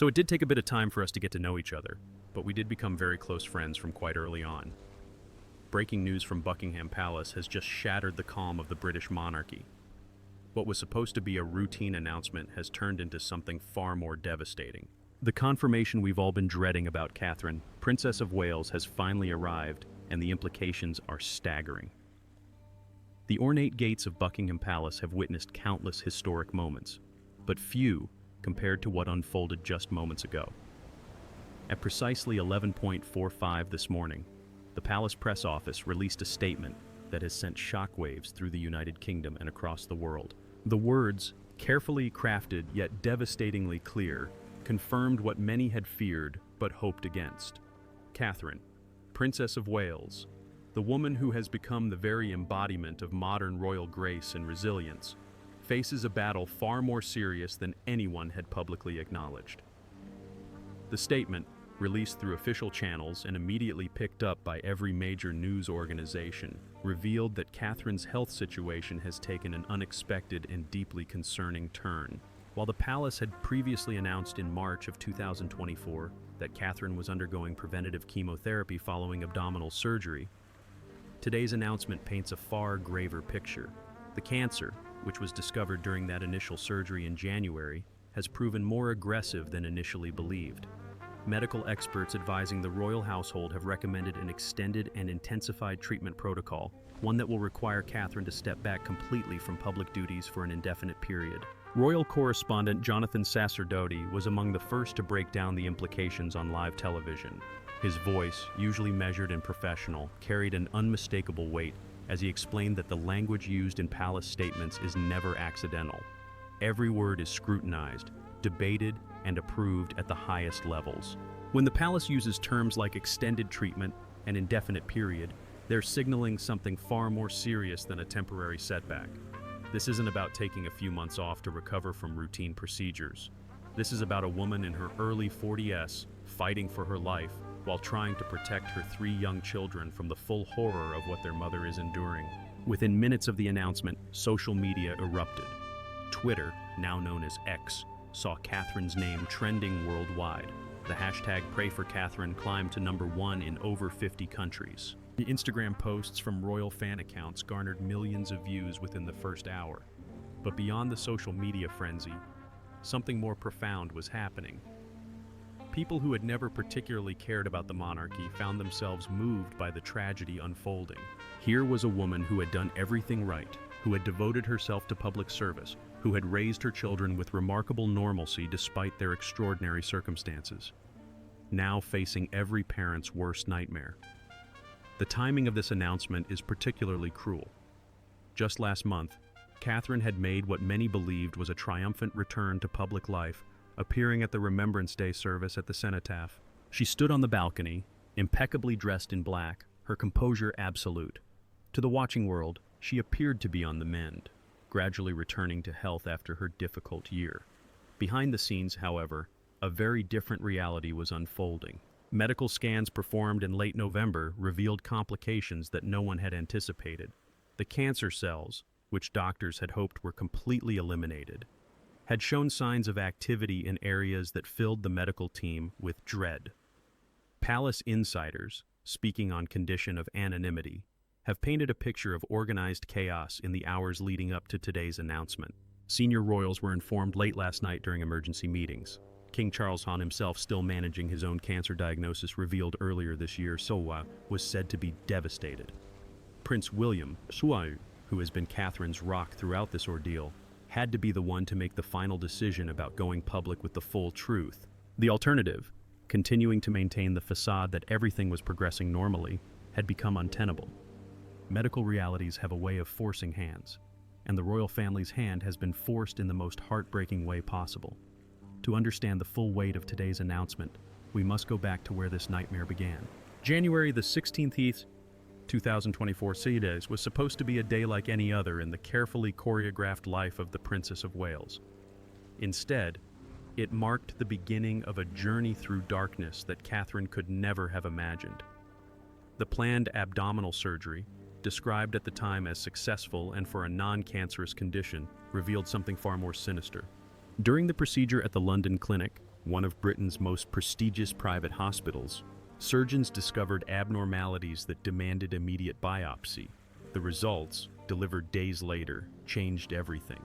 So it did take a bit of time for us to get to know each other, but we did become very close friends from quite early on. Breaking news from Buckingham Palace has just shattered the calm of the British monarchy. What was supposed to be a routine announcement has turned into something far more devastating. The confirmation we've all been dreading about Catherine, Princess of Wales, has finally arrived, and the implications are staggering. The ornate gates of Buckingham Palace have witnessed countless historic moments, but few compared to what unfolded just moments ago. At precisely 11:45 this morning, the Palace Press Office released a statement that has sent shockwaves through the United Kingdom and across the world. The words, carefully crafted yet devastatingly clear, confirmed what many had feared but hoped against. Catherine, Princess of Wales, the woman who has become the very embodiment of modern royal grace and resilience, faces a battle far more serious than anyone had publicly acknowledged. The statement, released through official channels and immediately picked up by every major news organization, revealed that Catherine's health situation has taken an unexpected and deeply concerning turn. While the palace had previously announced in March of 2024 that Catherine was undergoing preventative chemotherapy following abdominal surgery, today's announcement paints a far graver picture. The cancer, which was discovered during that initial surgery in January, has proven more aggressive than initially believed. Medical experts advising the royal household have recommended an extended and intensified treatment protocol, one that will require Catherine to step back completely from public duties for an indefinite period. Royal correspondent Jonathan Sacerdoti was among the first to break down the implications on live television. His voice, usually measured and professional, carried an unmistakable weight as he explained that the language used in palace statements is never accidental. Every word is scrutinized, debated, and approved at the highest levels. When the palace uses terms like extended treatment and indefinite period, they're signaling something far more serious than a temporary setback. This isn't about taking a few months off to recover from routine procedures. This is about a woman in her early 40s fighting for her life while trying to protect her 3 young children from the full horror of what their mother is enduring. Within minutes of the announcement, social media erupted. Twitter, now known as X, saw Catherine's name trending worldwide. The hashtag #PrayForCatherine climbed to #1 in over 50 countries. The Instagram posts from royal fan accounts garnered millions of views within the first hour. But beyond the social media frenzy, something more profound was happening. People who had never particularly cared about the monarchy found themselves moved by the tragedy unfolding. Here was a woman who had done everything right, who had devoted herself to public service, who had raised her children with remarkable normalcy despite their extraordinary circumstances, now facing every parent's worst nightmare. The timing of this announcement is particularly cruel. Just last month, Catherine had made what many believed was a triumphant return to public life, appearing at the Remembrance Day service at the cenotaph. She stood on the balcony, impeccably dressed in black, her composure absolute. To the watching world, she appeared to be on the mend, gradually returning to health after her difficult year. Behind the scenes, however, a very different reality was unfolding. Medical scans performed in late November revealed complications that no one had anticipated. The cancer cells, which doctors had hoped were completely eliminated, had shown signs of activity in areas that filled the medical team with dread. Palace insiders, speaking on condition of anonymity, have painted a picture of organized chaos in the hours leading up to today's announcement. Senior royals were informed late last night during emergency meetings. King Charles Han himself, still managing his own cancer diagnosis revealed earlier this year, was said to be devastated. Prince William, who has been Catherine's rock throughout this ordeal, had to be the one to make the final decision about going public with the full truth. The alternative, continuing to maintain the facade that everything was progressing normally, had become untenable. Medical realities have a way of forcing hands, and the royal family's hand has been forced in the most heartbreaking way possible. To understand the full weight of today's announcement, we must go back to where this nightmare began. January the 16th, 2024 SEDAN was supposed to be a day like any other in the carefully choreographed life of the Princess of Wales. Instead, it marked the beginning of a journey through darkness that Catherine could never have imagined. The planned abdominal surgery, described at the time as successful and for a non-cancerous condition, revealed something far more sinister. During the procedure at the London clinic, one of Britain's most prestigious private hospitals, surgeons discovered abnormalities that demanded immediate biopsy. The results, delivered days later, changed everything.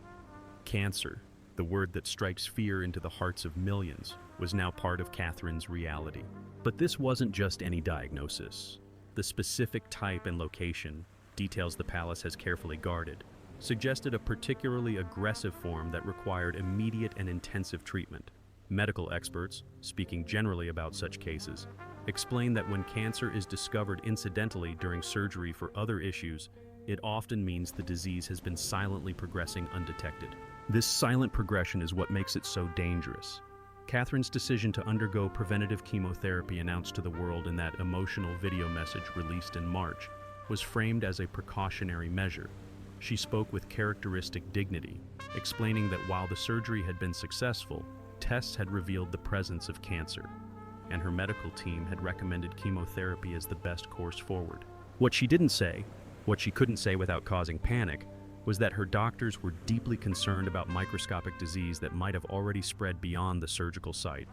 Cancer, the word that strikes fear into the hearts of millions, was now part of Catherine's reality. But this wasn't just any diagnosis. The specific type and location, details the palace has carefully guarded, suggested a particularly aggressive form that required immediate and intensive treatment. Medical experts, speaking generally about such cases, explain that when cancer is discovered incidentally during surgery for other issues, it often means the disease has been silently progressing undetected. This silent progression is what makes it so dangerous. Catherine's decision to undergo preventative chemotherapy announced to the world in that emotional video message released in March was framed as a precautionary measure. She spoke with characteristic dignity, explaining that while the surgery had been successful, tests had revealed the presence of cancer, and her medical team had recommended chemotherapy as the best course forward. What she didn't say, what she couldn't say without causing panic, was that her doctors were deeply concerned about microscopic disease that might have already spread beyond the surgical site.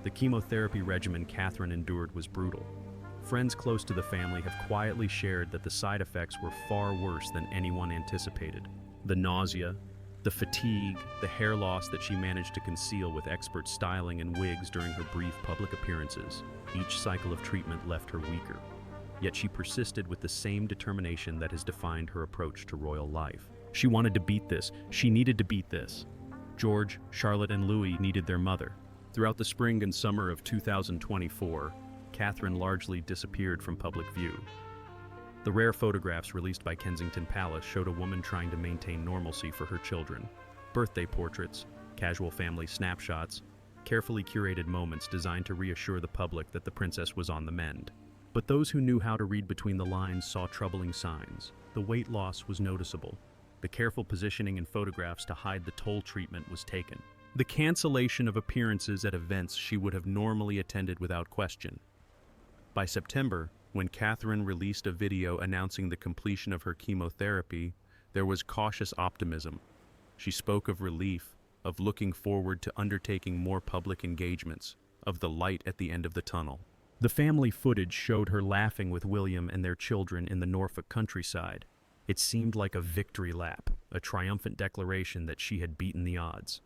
The chemotherapy regimen Catherine endured was brutal. Friends close to the family have quietly shared that the side effects were far worse than anyone anticipated. The nausea, the fatigue, the hair loss that she managed to conceal with expert styling and wigs during her brief public appearances. Each cycle of treatment left her weaker. Yet she persisted with the same determination that has defined her approach to royal life. She wanted to beat this. She needed to beat this. George, Charlotte, and Louis needed their mother. Throughout the spring and summer of 2024, Catherine largely disappeared from public view. The rare photographs released by Kensington Palace showed a woman trying to maintain normalcy for her children. Birthday portraits, casual family snapshots, carefully curated moments designed to reassure the public that the princess was on the mend. But those who knew how to read between the lines saw troubling signs. The weight loss was noticeable. The careful positioning in photographs to hide the toll treatment was taken. The cancellation of appearances at events she would have normally attended without question. By September, when Catherine released a video announcing the completion of her chemotherapy, there was cautious optimism. She spoke of relief, of looking forward to undertaking more public engagements, of the light at the end of the tunnel. The family footage showed her laughing with William and their children in the Norfolk countryside. It seemed like a victory lap, a triumphant declaration that she had beaten the odds.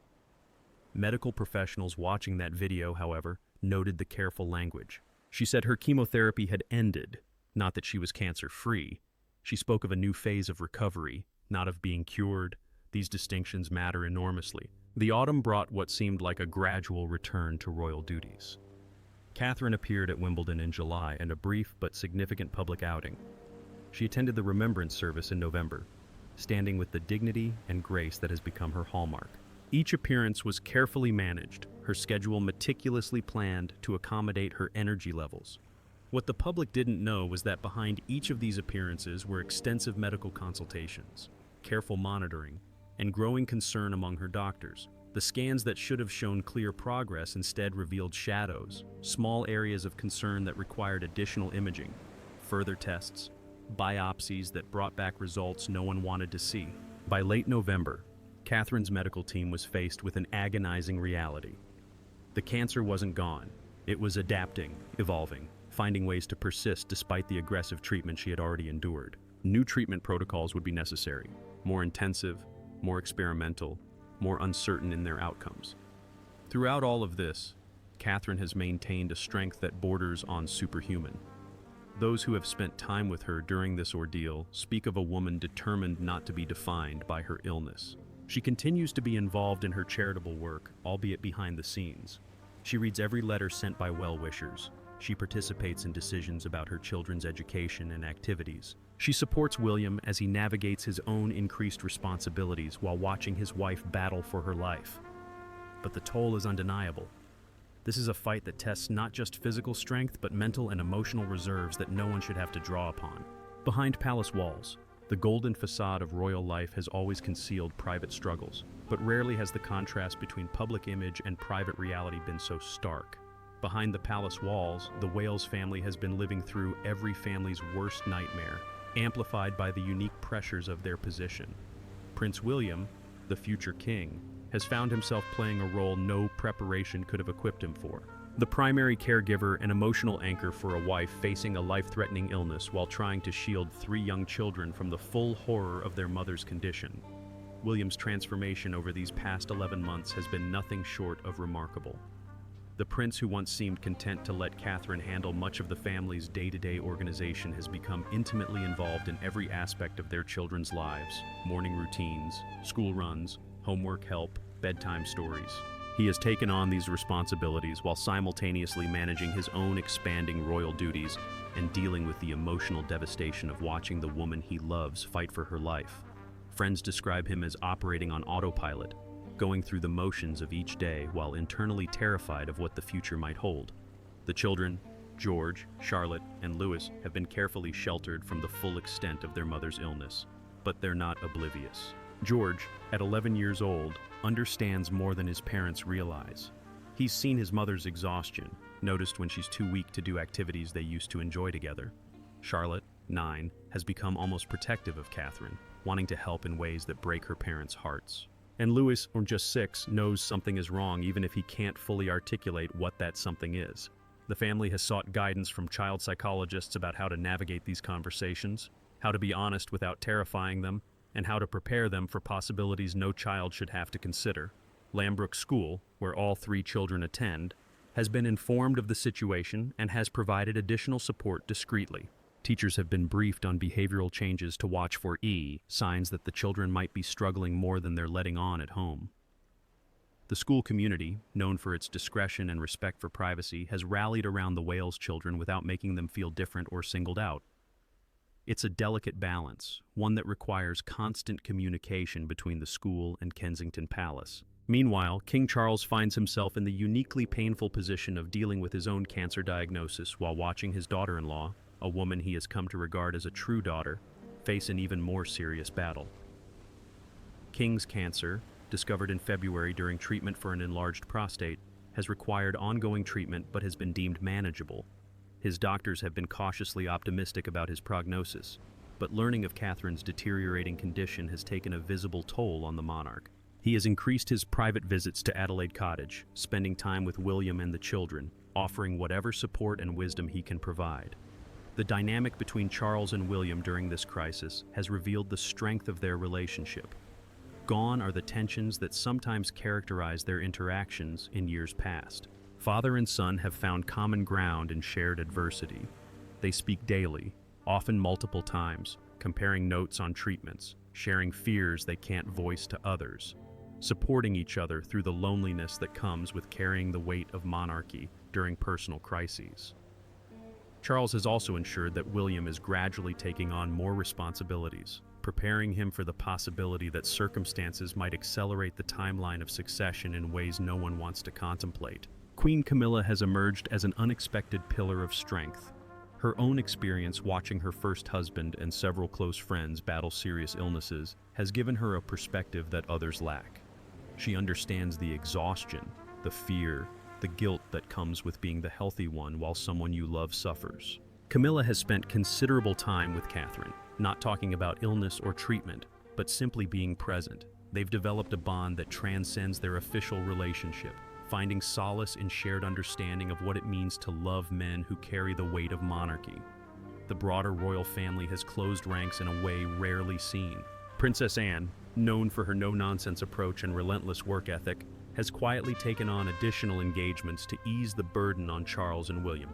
Medical professionals watching that video, however, noted the careful language. She said her chemotherapy had ended, not that she was cancer-free. She spoke of a new phase of recovery, not of being cured. These distinctions matter enormously. The autumn brought what seemed like a gradual return to royal duties. Catherine appeared at Wimbledon in July in a brief but significant public outing. She attended the remembrance service in November, standing with the dignity and grace that has become her hallmark. Each appearance was carefully managed, her schedule meticulously planned to accommodate her energy levels. What the public didn't know was that behind each of these appearances were extensive medical consultations, careful monitoring, and growing concern among her doctors. The scans that should have shown clear progress instead revealed shadows, small areas of concern that required additional imaging, further tests, biopsies that brought back results no one wanted to see. By late November, Catherine's medical team was faced with an agonizing reality. The cancer wasn't gone. It was adapting, evolving, finding ways to persist despite the aggressive treatment she had already endured. New treatment protocols would be necessary, more intensive, more experimental, more uncertain in their outcomes. Throughout all of this, Catherine has maintained a strength that borders on superhuman. Those who have spent time with her during this ordeal speak of a woman determined not to be defined by her illness. She continues to be involved in her charitable work, albeit behind the scenes. She reads every letter sent by well-wishers. She participates in decisions about her children's education and activities. She supports William as he navigates his own increased responsibilities while watching his wife battle for her life. But the toll is undeniable. This is a fight that tests not just physical strength, but mental and emotional reserves that no one should have to draw upon. Behind palace walls, the golden facade of royal life has always concealed private struggles, but rarely has the contrast between public image and private reality been so stark. Behind the palace walls, the Wales family has been living through every family's worst nightmare, amplified by the unique pressures of their position. Prince William, the future king, has found himself playing a role no preparation could have equipped him for. The primary caregiver and emotional anchor for a wife facing a life-threatening illness while trying to shield 3 young children from the full horror of their mother's condition. William's transformation over these past 11 months has been nothing short of remarkable. The prince who once seemed content to let Catherine handle much of the family's day-to-day organization has become intimately involved in every aspect of their children's lives: morning routines, school runs, homework help, bedtime stories. He has taken on these responsibilities while simultaneously managing his own expanding royal duties and dealing with the emotional devastation of watching the woman he loves fight for her life. Friends describe him as operating on autopilot, going through the motions of each day while internally terrified of what the future might hold. The children, George, Charlotte, and Louis, have been carefully sheltered from the full extent of their mother's illness, but they're not oblivious. George, at 11 years old, understands more than his parents realize. He's seen his mother's exhaustion, noticed when she's too weak to do activities they used to enjoy together. Charlotte, 9, has become almost protective of Catherine, wanting to help in ways that break her parents' hearts. And Louis, or just 6, knows something is wrong even if he can't fully articulate what that something is. The family has sought guidance from child psychologists about how to navigate these conversations, how to be honest without terrifying them, and how to prepare them for possibilities no child should have to consider. Lambrook School, where all 3 children attend, has been informed of the situation and has provided additional support discreetly. Teachers have been briefed on behavioral changes to watch for signs that the children might be struggling more than they're letting on at home. The school community, known for its discretion and respect for privacy, has rallied around the Wales children without making them feel different or singled out. It's a delicate balance, one that requires constant communication between the school and Kensington Palace. Meanwhile, King Charles finds himself in the uniquely painful position of dealing with his own cancer diagnosis while watching his daughter-in-law, a woman he has come to regard as a true daughter, face an even more serious battle. King's cancer, discovered in February during treatment for an enlarged prostate, has required ongoing treatment but has been deemed manageable. His doctors have been cautiously optimistic about his prognosis, but learning of Catherine's deteriorating condition has taken a visible toll on the monarch. He has increased his private visits to Adelaide Cottage, spending time with William and the children, offering whatever support and wisdom he can provide. The dynamic between Charles and William during this crisis has revealed the strength of their relationship. Gone are the tensions that sometimes characterized their interactions in years past. Father and son have found common ground in shared adversity. They speak daily, often multiple times, comparing notes on treatments, sharing fears they can't voice to others, supporting each other through the loneliness that comes with carrying the weight of monarchy during personal crises. Charles has also ensured that William is gradually taking on more responsibilities, preparing him for the possibility that circumstances might accelerate the timeline of succession in ways no one wants to contemplate. Queen Camilla has emerged as an unexpected pillar of strength. Her own experience watching her first husband and several close friends battle serious illnesses has given her a perspective that others lack. She understands the exhaustion, the fear, the guilt that comes with being the healthy one while someone you love suffers. Camilla has spent considerable time with Catherine, not talking about illness or treatment, but simply being present. They've developed a bond that transcends their official relationship, finding solace in shared understanding of what it means to love men who carry the weight of monarchy. The broader royal family has closed ranks in a way rarely seen. Princess Anne, known for her no-nonsense approach and relentless work ethic, has quietly taken on additional engagements to ease the burden on Charles and William.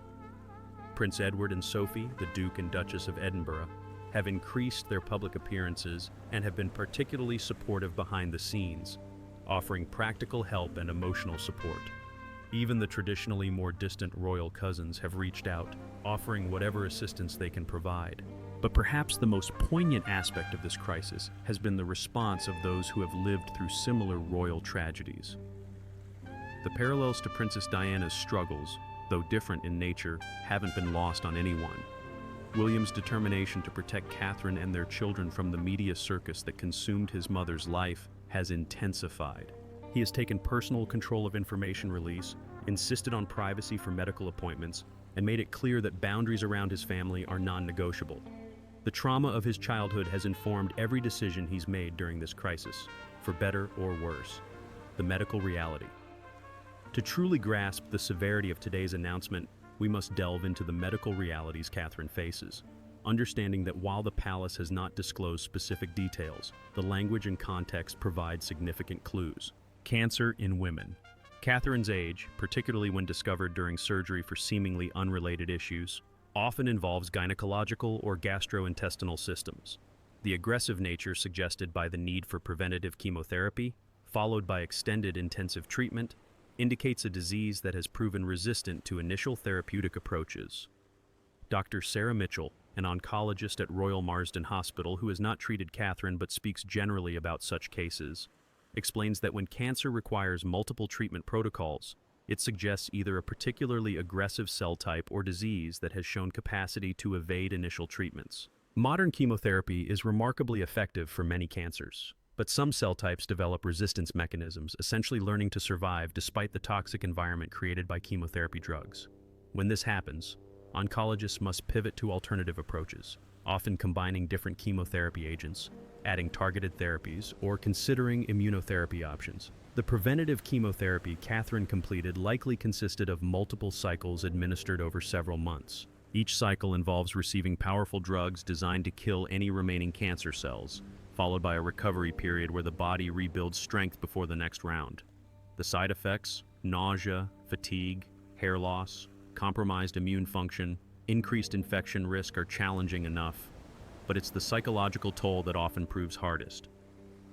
Prince Edward and Sophie, the Duke and Duchess of Edinburgh, have increased their public appearances and have been particularly supportive behind the scenes, offering practical help and emotional support. Even the traditionally more distant royal cousins have reached out, offering whatever assistance they can provide. But perhaps the most poignant aspect of this crisis has been the response of those who have lived through similar royal tragedies. The parallels to Princess Diana's struggles, though different in nature, haven't been lost on anyone. William's determination to protect Catherine and their children from the media circus that consumed his mother's life has intensified. He has taken personal control of information release, insisted on privacy for medical appointments, and made it clear that boundaries around his family are non-negotiable. The trauma of his childhood has informed every decision he's made during this crisis, for better or worse. the medical reality. To truly grasp the severity of today's announcement, we must delve into the medical realities Catherine faces, understanding that while the palace has not disclosed specific details, the language and context provide significant clues. Cancer in women. Catherine's age, particularly when discovered during surgery for seemingly unrelated issues, often involves gynecological or gastrointestinal systems. The aggressive nature suggested by the need for preventative chemotherapy, followed by extended intensive treatment, indicates a disease that has proven resistant to initial therapeutic approaches. Dr. Sarah Mitchell, an oncologist at Royal Marsden Hospital who has not treated Catherine but speaks generally about such cases, explains that when cancer requires multiple treatment protocols, it suggests either a particularly aggressive cell type or disease that has shown capacity to evade initial treatments. Modern chemotherapy is remarkably effective for many cancers, but some cell types develop resistance mechanisms, essentially learning to survive despite the toxic environment created by chemotherapy drugs. When this happens, oncologists must pivot to alternative approaches, often combining different chemotherapy agents, adding targeted therapies, or considering immunotherapy options. The preventative chemotherapy Catherine completed likely consisted of multiple cycles administered over several months. Each cycle involves receiving powerful drugs designed to kill any remaining cancer cells, followed by a recovery period where the body rebuilds strength before the next round. The side effects, nausea, fatigue, hair loss, compromised immune function, increased infection risk are challenging enough, but it's the psychological toll that often proves hardest.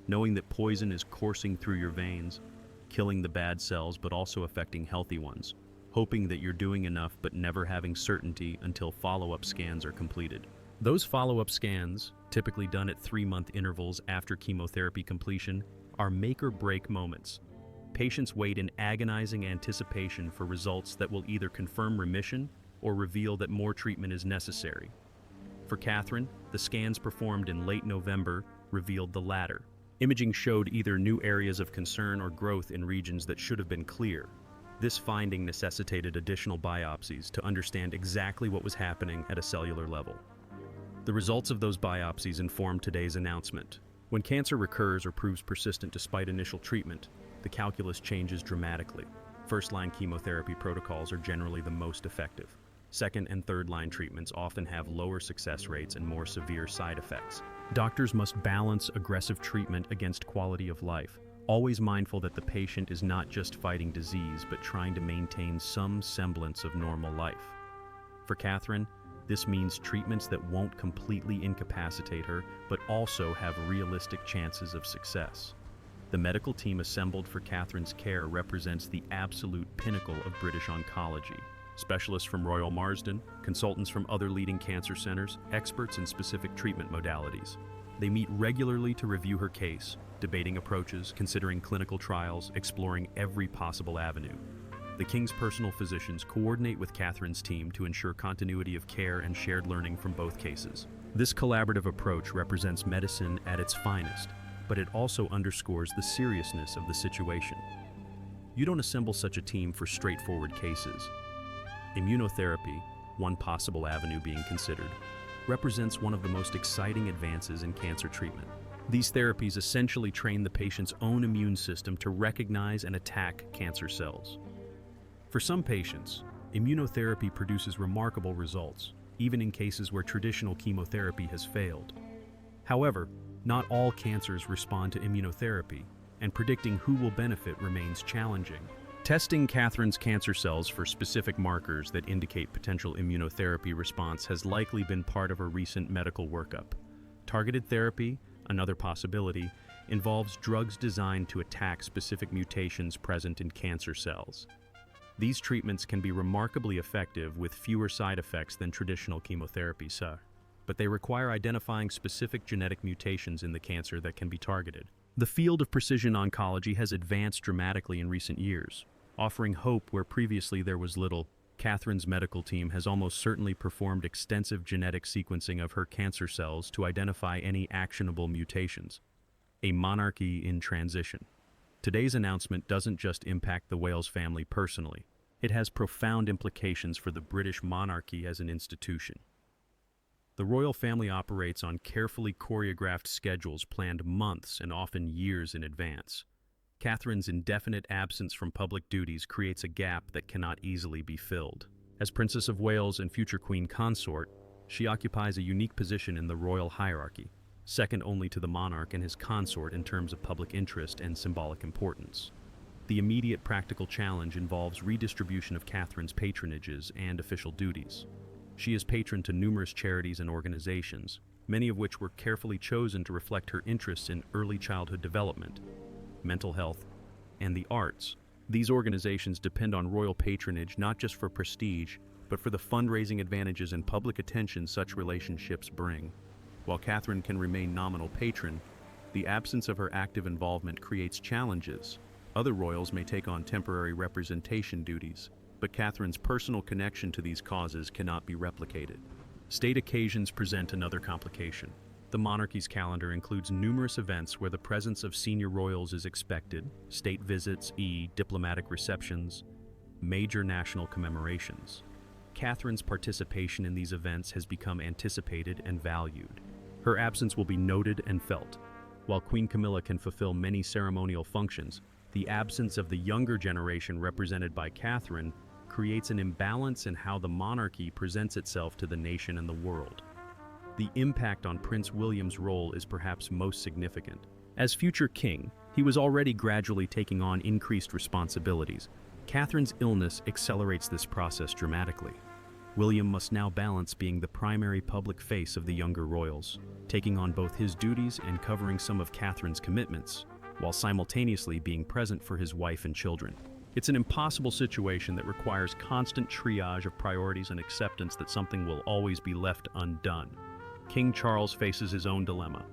Knowing that poison is coursing through your veins, killing the bad cells but also affecting healthy ones, hoping that you're doing enough but never having certainty until follow-up scans are completed. Those follow-up scans, typically done at 3-month intervals after chemotherapy completion, are make-or-break moments. Patients wait in agonizing anticipation for results that will either confirm remission or reveal that more treatment is necessary. For Catherine, the scans performed in late November revealed the latter. Imaging showed either new areas of concern or growth in regions that should have been clear. This finding necessitated additional biopsies to understand exactly what was happening at a cellular level. The results of those biopsies informed today's announcement. When cancer recurs or proves persistent despite initial treatment, the calculus changes dramatically. First-line chemotherapy protocols are generally the most effective. Second and third-line treatments often have lower success rates and more severe side effects. Doctors must balance aggressive treatment against quality of life, always mindful that the patient is not just fighting disease but trying to maintain some semblance of normal life. For Catherine, this means treatments that won't completely incapacitate her but also have realistic chances of success. The medical team assembled for Catherine's care represents the absolute pinnacle of British oncology. Specialists from Royal Marsden, consultants from other leading cancer centers, experts in specific treatment modalities. They meet regularly to review her case, debating approaches, considering clinical trials, exploring every possible avenue. The King's personal physicians coordinate with Catherine's team to ensure continuity of care and shared learning from both cases. This collaborative approach represents medicine at its finest, but it also underscores the seriousness of the situation. You don't assemble such a team for straightforward cases. Immunotherapy, one possible avenue being considered, represents one of the most exciting advances in cancer treatment. These therapies essentially train the patient's own immune system to recognize and attack cancer cells. For some patients, immunotherapy produces remarkable results, even in cases where traditional chemotherapy has failed. However, not all cancers respond to immunotherapy, and predicting who will benefit remains challenging. Testing Catherine's cancer cells for specific markers that indicate potential immunotherapy response has likely been part of her recent medical workup. Targeted therapy, another possibility, involves drugs designed to attack specific mutations present in cancer cells. These treatments can be remarkably effective with fewer side effects than traditional chemotherapy, but they require identifying specific genetic mutations in the cancer that can be targeted. The field of precision oncology has advanced dramatically in recent years, offering hope where previously there was little. Catherine's medical team has almost certainly performed extensive genetic sequencing of her cancer cells to identify any actionable mutations. A monarchy in transition. Today's announcement doesn't just impact the Wales family personally. It has profound implications for the British monarchy as an institution. The royal family operates on carefully choreographed schedules planned months and often years in advance. Catherine's indefinite absence from public duties creates a gap that cannot easily be filled. As Princess of Wales and future Queen Consort, she occupies a unique position in the royal hierarchy, second only to the monarch and his consort in terms of public interest and symbolic importance. The immediate practical challenge involves redistribution of Catherine's patronages and official duties. She is patron to numerous charities and organizations, many of which were carefully chosen to reflect her interests in early childhood development, mental health, and the arts. These organizations depend on royal patronage not just for prestige, but for the fundraising advantages and public attention such relationships bring. While Catherine can remain nominal patron, the absence of her active involvement creates challenges. Other royals may take on temporary representation duties, but Catherine's personal connection to these causes cannot be replicated. State occasions present another complication. The monarchy's calendar includes numerous events where the presence of senior royals is expected: state visits, diplomatic receptions, major national commemorations. Catherine's participation in these events has become anticipated and valued. Her absence will be noted and felt. While Queen Camilla can fulfill many ceremonial functions, the absence of the younger generation represented by Catherine creates an imbalance in how the monarchy presents itself to the nation and the world. The impact on Prince William's role is perhaps most significant. As future king, he was already gradually taking on increased responsibilities. Catherine's illness accelerates this process dramatically. William must now balance being the primary public face of the younger royals, taking on both his duties and covering some of Catherine's commitments, while simultaneously being present for his wife and children. It's an impossible situation that requires constant triage of priorities and acceptance that something will always be left undone. King Charles faces his own dilemma.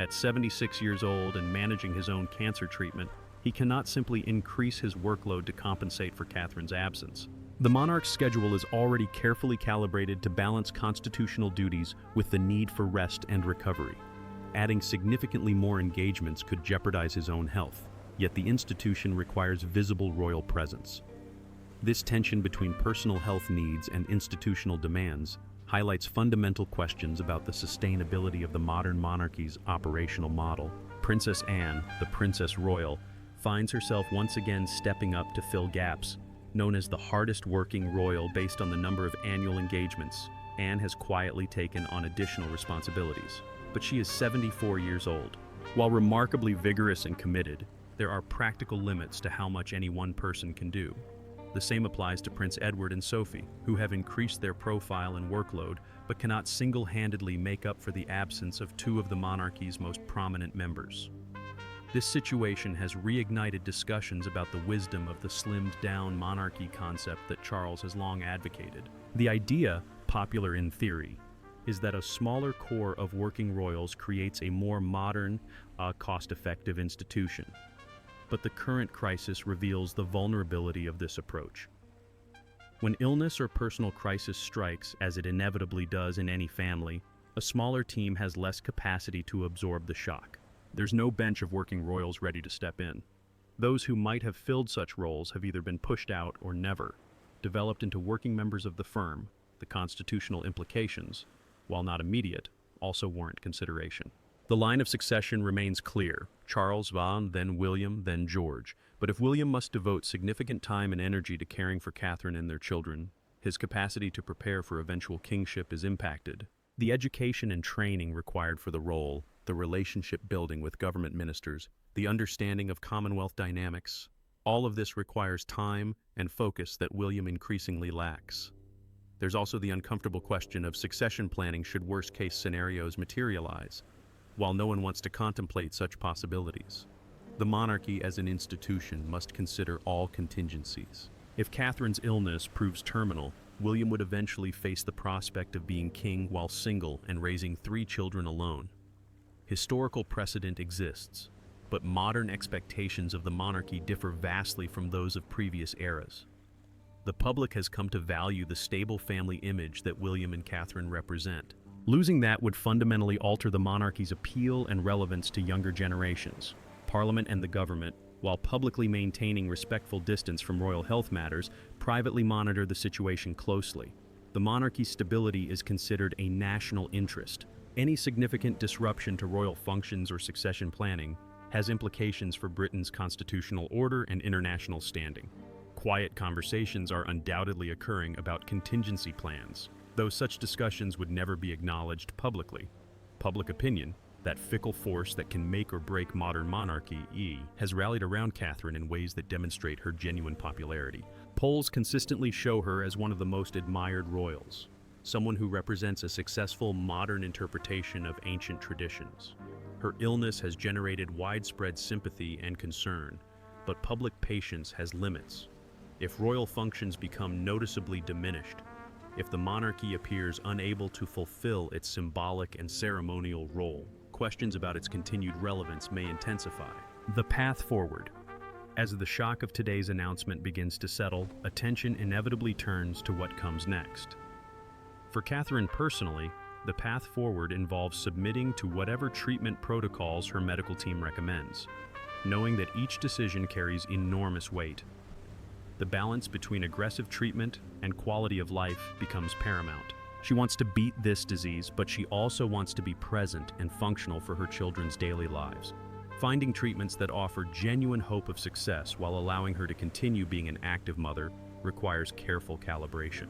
At 76 years old and managing his own cancer treatment, he cannot simply increase his workload to compensate for Catherine's absence. The monarch's schedule is already carefully calibrated to balance constitutional duties with the need for rest and recovery. Adding significantly more engagements could jeopardize his own health, yet the institution requires visible royal presence. This tension between personal health needs and institutional demands highlights fundamental questions about the sustainability of the modern monarchy's operational model. Princess Anne, the Princess Royal, finds herself once again stepping up to fill gaps. Known as the hardest working royal based on the number of annual engagements, Anne has quietly taken on additional responsibilities. But she is 74 years old. While remarkably vigorous and committed, there are practical limits to how much any one person can do. The same applies to Prince Edward and Sophie, who have increased their profile and workload, but cannot single-handedly make up for the absence of two of the monarchy's most prominent members. This situation has reignited discussions about the wisdom of the slimmed-down monarchy concept that Charles has long advocated. The idea, popular in theory, is that a smaller core of working royals creates a more modern, cost-effective institution. But the current crisis reveals the vulnerability of this approach. When illness or personal crisis strikes, as it inevitably does in any family, a smaller team has less capacity to absorb the shock. There's no bench of working royals ready to step in. Those who might have filled such roles have either been pushed out or never developed into working members of the firm. The constitutional implications, while not immediate, also warrant consideration. The line of succession remains clear: Charles, then William, then George. But if William must devote significant time and energy to caring for Catherine and their children, his capacity to prepare for eventual kingship is impacted. The education and training required for the role, the relationship building with government ministers, the understanding of Commonwealth dynamics, all of this requires time and focus that William increasingly lacks. There's also the uncomfortable question of succession planning should worst-case scenarios materialize. While no one wants to contemplate such possibilities, the monarchy as an institution must consider all contingencies. If Catherine's illness proves terminal, William would eventually face the prospect of being king while single and raising 3 children alone. Historical precedent exists, but modern expectations of the monarchy differ vastly from those of previous eras. The public has come to value the stable family image that William and Catherine represent. Losing that would fundamentally alter the monarchy's appeal and relevance to younger generations. Parliament and the government, while publicly maintaining respectful distance from royal health matters, privately monitor the situation closely. The monarchy's stability is considered a national interest. Any significant disruption to royal functions or succession planning has implications for Britain's constitutional order and international standing. Quiet conversations are undoubtedly occurring about contingency plans, though such discussions would never be acknowledged publicly. Public opinion, that fickle force that can make or break modern monarchy, has rallied around Catherine in ways that demonstrate her genuine popularity. Polls consistently show her as one of the most admired royals, someone who represents a successful modern interpretation of ancient traditions. Her illness has generated widespread sympathy and concern, but public patience has limits. If royal functions become noticeably diminished, if the monarchy appears unable to fulfill its symbolic and ceremonial role, questions about its continued relevance may intensify. The path forward. As the shock of today's announcement begins to settle, attention inevitably turns to what comes next. For Catherine personally, the path forward involves submitting to whatever treatment protocols her medical team recommends, knowing that each decision carries enormous weight. The balance between aggressive treatment and quality of life becomes paramount. She wants to beat this disease, but she also wants to be present and functional for her children's daily lives. Finding treatments that offer genuine hope of success while allowing her to continue being an active mother requires careful calibration.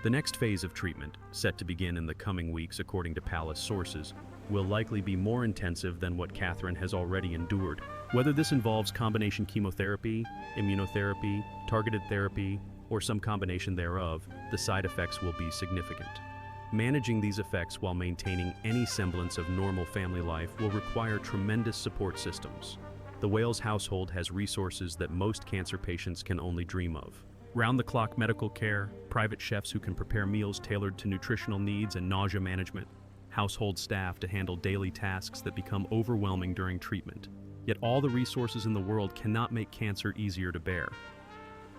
The next phase of treatment, set to begin in the coming weeks according to palace sources, will likely be more intensive than what Catherine has already endured. Whether this involves combination chemotherapy, immunotherapy, targeted therapy, or some combination thereof, the side effects will be significant. Managing these effects while maintaining any semblance of normal family life will require tremendous support systems. The Wales household has resources that most cancer patients can only dream of. Round-the-clock medical care, private chefs who can prepare meals tailored to nutritional needs and nausea management, household staff to handle daily tasks that become overwhelming during treatment. Yet all the resources in the world cannot make cancer easier to bear.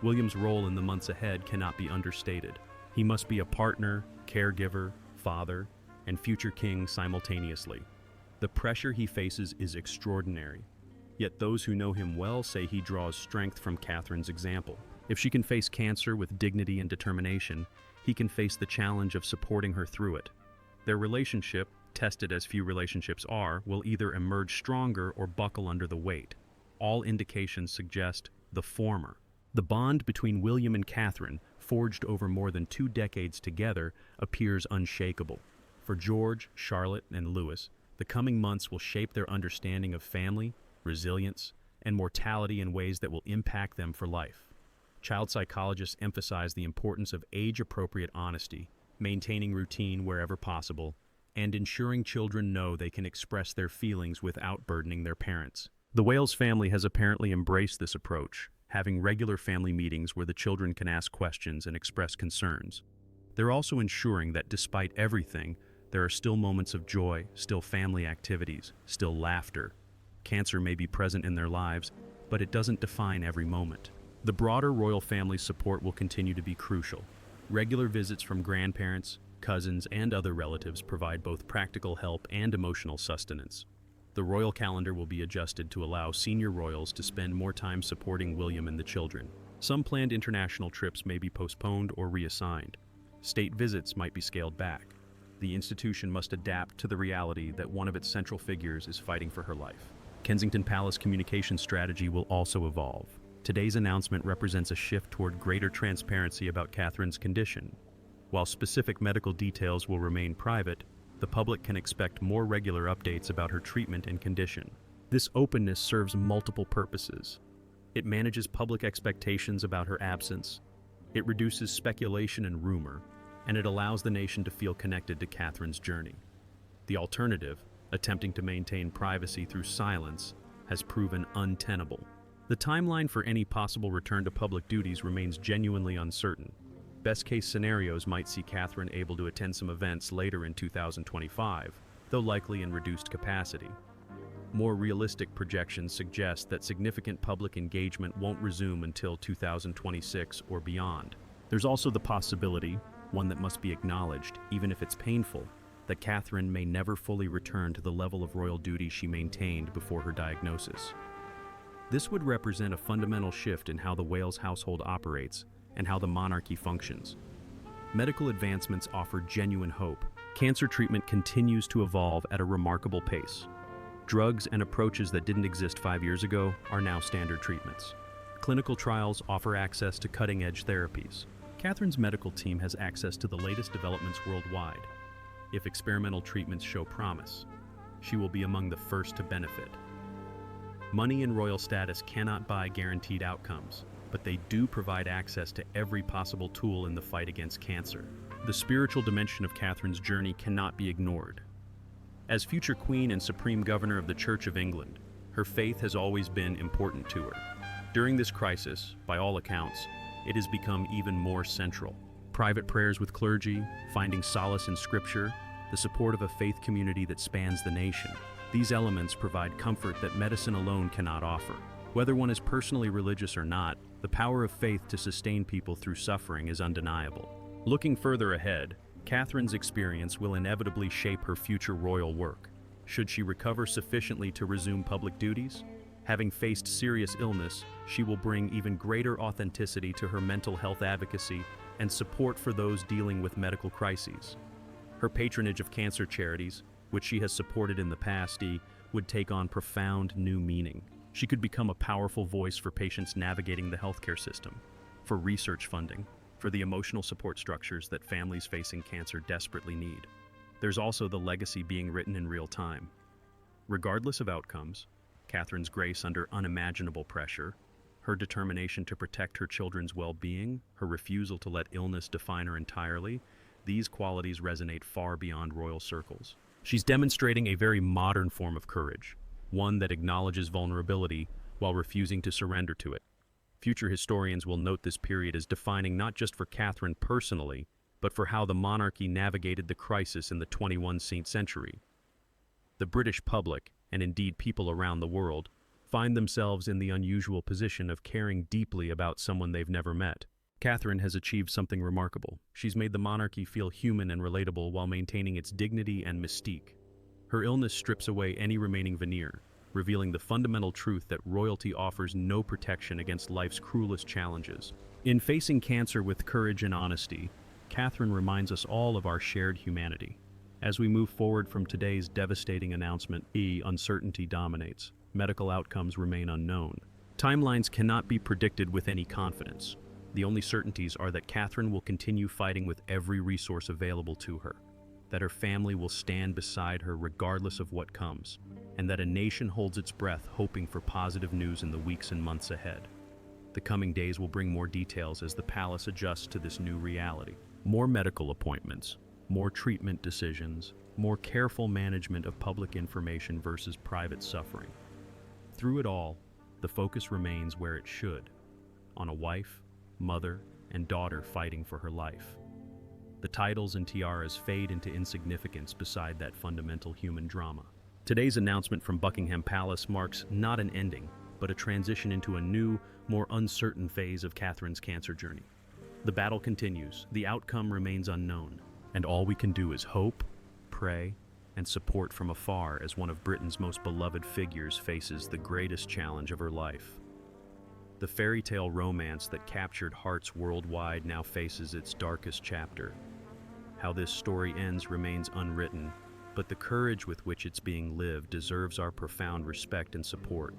William's role in the months ahead cannot be understated. He must be a partner, caregiver, father, and future king simultaneously. The pressure he faces is extraordinary. Yet those who know him well say he draws strength from Catherine's example. If she can face cancer with dignity and determination, he can face the challenge of supporting her through it. Their relationship, tested as few relationships are, will either emerge stronger or buckle under the weight. All indications suggest the former. The bond between William and Catherine, forged over more than 2 decades together, appears unshakable. For George, Charlotte, and Louis, the coming months will shape their understanding of family, resilience, and mortality in ways that will impact them for life. Child psychologists emphasize the importance of age-appropriate honesty, maintaining routine wherever possible, and ensuring children know they can express their feelings without burdening their parents. The Wales family has apparently embraced this approach, having regular family meetings where the children can ask questions and express concerns. They're also ensuring that despite everything, there are still moments of joy, still family activities, still laughter. Cancer may be present in their lives, but it doesn't define every moment. The broader royal family's support will continue to be crucial. Regular visits from grandparents, cousins, and other relatives provide both practical help and emotional sustenance. The royal calendar will be adjusted to allow senior royals to spend more time supporting William and the children. Some planned international trips may be postponed or reassigned. State visits might be scaled back. The institution must adapt to the reality that one of its central figures is fighting for her life. Kensington Palace communication strategy will also evolve. Today's announcement represents a shift toward greater transparency about Catherine's condition. While specific medical details will remain private, the public can expect more regular updates about her treatment and condition. This openness serves multiple purposes. It manages public expectations about her absence, it reduces speculation and rumor, and it allows the nation to feel connected to Catherine's journey. The alternative, attempting to maintain privacy through silence, has proven untenable. The timeline for any possible return to public duties remains genuinely uncertain. Best-case scenarios might see Catherine able to attend some events later in 2025, though likely in reduced capacity. More realistic projections suggest that significant public engagement won't resume until 2026 or beyond. There's also the possibility, one that must be acknowledged, even if it's painful, that Catherine may never fully return to the level of royal duty she maintained before her diagnosis. This would represent a fundamental shift in how the Wales household operates and how the monarchy functions. Medical advancements offer genuine hope. Cancer treatment continues to evolve at a remarkable pace. Drugs and approaches that didn't exist 5 years ago are now standard treatments. Clinical trials offer access to cutting-edge therapies. Catherine's medical team has access to the latest developments worldwide. If experimental treatments show promise, she will be among the first to benefit. Money and royal status cannot buy guaranteed outcomes, but they do provide access to every possible tool in the fight against cancer. The spiritual dimension of Catherine's journey cannot be ignored. As future Queen and Supreme Governor of the Church of England, her faith has always been important to her. During this crisis, by all accounts, it has become even more central. Private prayers with clergy, finding solace in Scripture, the support of a faith community that spans the nation. These elements provide comfort that medicine alone cannot offer. Whether one is personally religious or not, the power of faith to sustain people through suffering is undeniable. Looking further ahead, Catherine's experience will inevitably shape her future royal work. Should she recover sufficiently to resume public duties? Having faced serious illness, she will bring even greater authenticity to her mental health advocacy and support for those dealing with medical crises. Her patronage of cancer charities, which she has supported in the past, would take on profound new meaning. She could become a powerful voice for patients navigating the healthcare system, for research funding, for the emotional support structures that families facing cancer desperately need. There's also the legacy being written in real time. Regardless of outcomes, Catherine's grace under unimaginable pressure, her determination to protect her children's well-being, her refusal to let illness define her entirely, these qualities resonate far beyond royal circles. She's demonstrating a very modern form of courage, one that acknowledges vulnerability while refusing to surrender to it. Future historians will note this period as defining not just for Catherine personally, but for how the monarchy navigated the crisis in the 21st century. The British public, and indeed people around the world, find themselves in the unusual position of caring deeply about someone they've never met. Catherine has achieved something remarkable. She's made the monarchy feel human and relatable while maintaining its dignity and mystique. Her illness strips away any remaining veneer, revealing the fundamental truth that royalty offers no protection against life's cruelest challenges. In facing cancer with courage and honesty, Catherine reminds us all of our shared humanity. As we move forward from today's devastating announcement, uncertainty dominates. Medical outcomes remain unknown. Timelines cannot be predicted with any confidence. The only certainties are that Catherine will continue fighting with every resource available to her, that her family will stand beside her regardless of what comes, and that a nation holds its breath hoping for positive news in the weeks and months ahead. The coming days will bring more details as the palace adjusts to this new reality. More medical appointments, more treatment decisions, more careful management of public information versus private suffering. Through it all, the focus remains where it should, on a wife, mother, and daughter fighting for her life. The titles and tiaras fade into insignificance beside that fundamental human drama. Today's announcement from Buckingham Palace marks not an ending, but a transition into a new, more uncertain phase of Catherine's cancer journey. The battle continues, the outcome remains unknown, and all we can do is hope, pray, and support from afar as one of Britain's most beloved figures faces the greatest challenge of her life. The fairy tale romance that captured hearts worldwide now faces its darkest chapter. How this story ends remains unwritten, but the courage with which it's being lived deserves our profound respect and support.